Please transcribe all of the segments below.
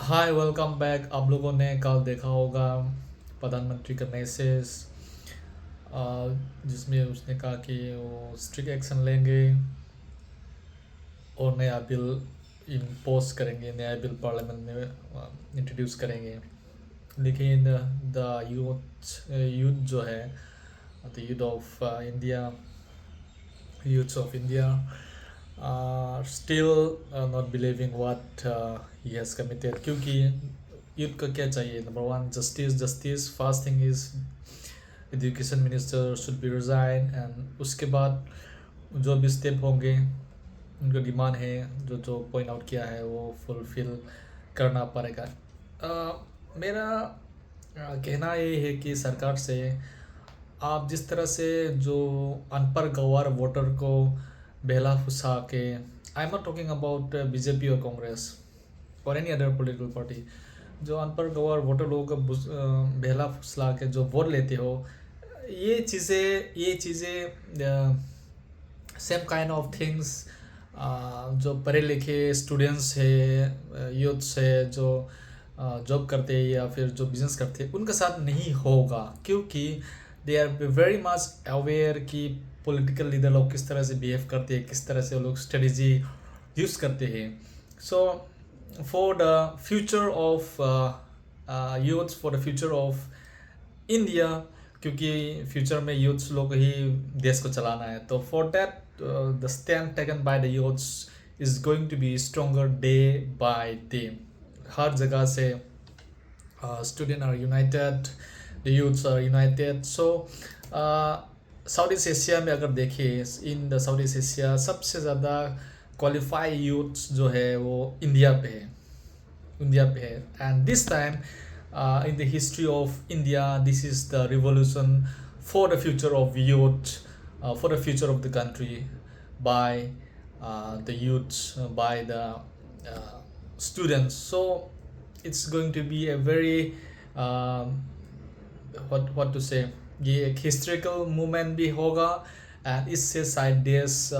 Hi welcome back. आप लोगों ने कल देखा होगा प्रधानमंत्री का मैसेज, जिसमें उसने कहा कि वो स्ट्रिक्ट एक्शन लेंगे और नया बिल इम्पोज करेंगे, नया बिल पार्लियामेंट में इंट्रोड्यूस करेंगे। लेकिन द यूथ जो है, the youth of India, youths of India are still not believing what he has committed, क्योंकि यूथ को क्या चाहिए? Number one, justice. Justice first thing is education minister should be resign, and उसके बाद जो भी स्टेप होंगे, उनका डिमांड है, जो जो पॉइंट आउट किया है वो फुलफिल करना पड़ेगा। मेरा कहना ये है कि सरकार से आप जिस तरह से जो अनपढ़ गंवार वोटर को बहला फुसा के, I am not talking about BJP और कांग्रेस और एनी अदर पॉलिटिकल पार्टी, जो अनपढ़ गंवार वोटर लोगों को बहला फुसला के जो वोट लेते हो, ये चीज़ें सेम काइंड ऑफ थिंग्स जो पढ़े लिखे स्टूडेंट्स है, यूथ्स है, जो जॉब करते हैं या फिर जो बिजनेस करते हैं, उनके साथ नहीं होगा, क्योंकि they are very much aware कि पॉलिटिकल लीडर लोग किस तरह से बिहेव करते हैं, किस तरह से वो लोग स्ट्रेटजी यूज़ करते हैं। So for the future of youths, for the future of India, क्योंकि फ्यूचर में यूथ्स लोग ही देश को चलाना है, तो for that the stand taken by the youths is going to be stronger day by day. हर जगह से student are united, the youths are united. So South East Asia में अगर देखें, in the South East Asia सबसे ज़्यादा qualified youths जो है वो इंडिया पे है, इंडिया पे है। And this time in the history of India, this is the revolution for the future of youth, for the future of the country, by the youths, by the students. So it's going to be a very what to say, ये एक historical movement भी होगा। And इससे शायद देश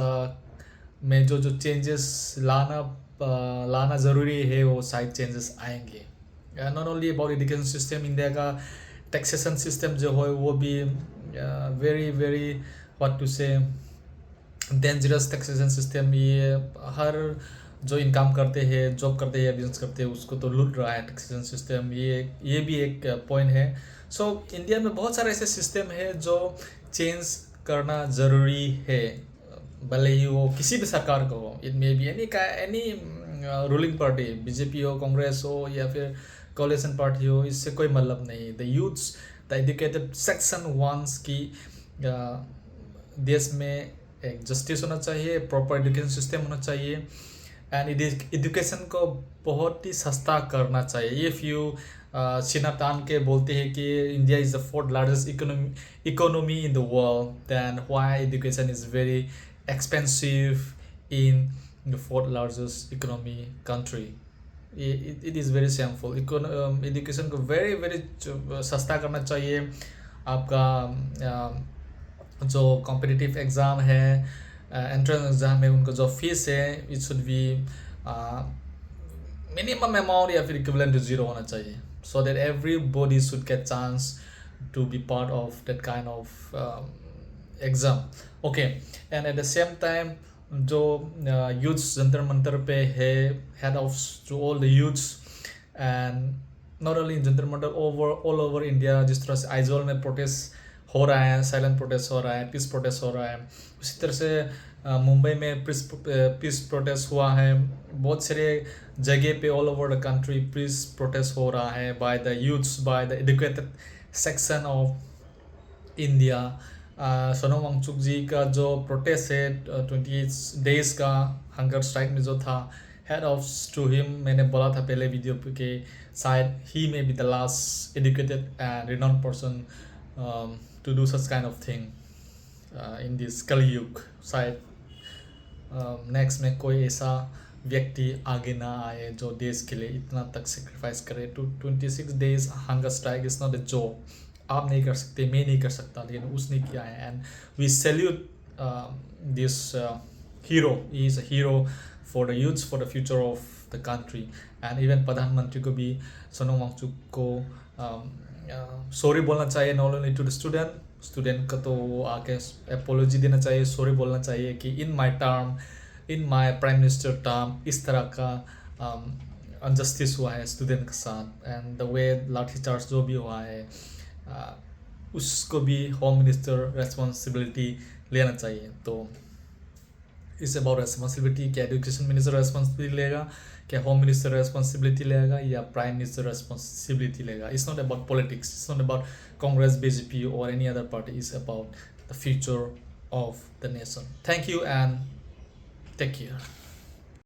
में जो जो चेंजेस लाना ज़रूरी है, वो शायद चेंजेस आएंगे। Not only about education system, India का टैक्सेशन सिस्टम जो है वो भी वेरी वेरी व्हाट टू से डेंजरस टैक्सेशन सिस्टम। ये हर जो इनकम करते हैं, जॉब करते हैं या बिजनेस करते हैं, उसको तो लूट रहा है टैक्सेशन सिस्टम। ये भी एक पॉइंट है। सो इंडिया में बहुत सारे ऐसे सिस्टम है जो चेंज करना ज़रूरी है, भले ही वो किसी भी सरकार को हो। It may be any ruling party, BJP हो, कांग्रेस हो या फिर कोलिशन पार्टी हो, इससे कोई मतलब नहीं। The youths, the educated section wants की देश में एक जस्टिस होना चाहिए, प्रॉपर एजुकेशन सिस्टम होना चाहिए, एंड एजुकेशन को बहुत ही सस्ता करना चाहिए। इफ़ यू सीना तान के बोलते हैं कि India is the fourth largest economy in the world, then why education is very expensive in the fourth largest economy country? It is very shameful. Education को वेरी वेरी सस्ता करना चाहिए। आपका जो कॉम्पिटिटिव एग्ज़ाम है, एंट्रेंस एग्ज़ाम है, उनका जो फीस है, it should be minimum amount या फिर इक्विवेलेंट टू जीरो होना चाहिए, so that everybody should get chance to be part of that kind of exam. Okay, and at the same time जो youths Jantar Mantar पे है, head of to all the youths, and not only in Jantar Mantar, all over India. जिस तरह से आइजोल में protest हो रहा है, साइलेंट प्रोटेस्ट हो रहा है, पीस प्रोटेस्ट हो रहा है, उसी तरह से मुंबई में पीस प्रोटेस्ट हुआ है। बहुत सारे जगह पे all over the country peace protest हो रहा है by the youths, by the educated section of India. Sonam Wangchuk ji का जो प्रोटेस्ट है 28 डेज का हंगर स्ट्राइक में जो था, हेड ऑफ टू हिम, मैंने बोला था पहले वीडियो पे कि शायद ही may be the last educated and renowned person to do such kind of thing in this कलयुग। शायद नेक्स्ट में कोई ऐसा व्यक्ति आगे ना आए जो देश के लिए इतना तक सेक्रीफाइस करे। 26 days hunger strike is not a job. आप नहीं कर सकते, मैं नहीं कर सकता, लेकिन उसने किया है, and we salute this hero. He is a hero for the youths, for the future of the country and even प्रधानमंत्री को भी सोनम वांगचुक को सॉरी बोलना चाहिए, not only to the student का तो वो आके अपोलॉजी देना चाहिए, सॉरी बोलना चाहिए कि in my prime minister term इस तरह का अनजस्टिस हुआ है स्टूडेंट के साथ, एंड द वे लाठीचार्ज जो भी हुआ है उसको भी होम मिनिस्टर रेस्पॉन्सिबिलिटी लेना चाहिए। तो इट्स अबाउट रेस्पॉन्सिबिलिटी, क्या एजुकेशन मिनिस्टर रेस्पॉन्सिबिलिटी लेगा, क्या होम मिनिस्टर रेस्पॉन्सिबिलिटी लेगा, या प्राइम मिनिस्टर रेस्पॉन्सिबिलिटी लेगा। It's not about politics, it's not about Congress, BJP और any other party, it's about the future of the nation. Thank you and take care.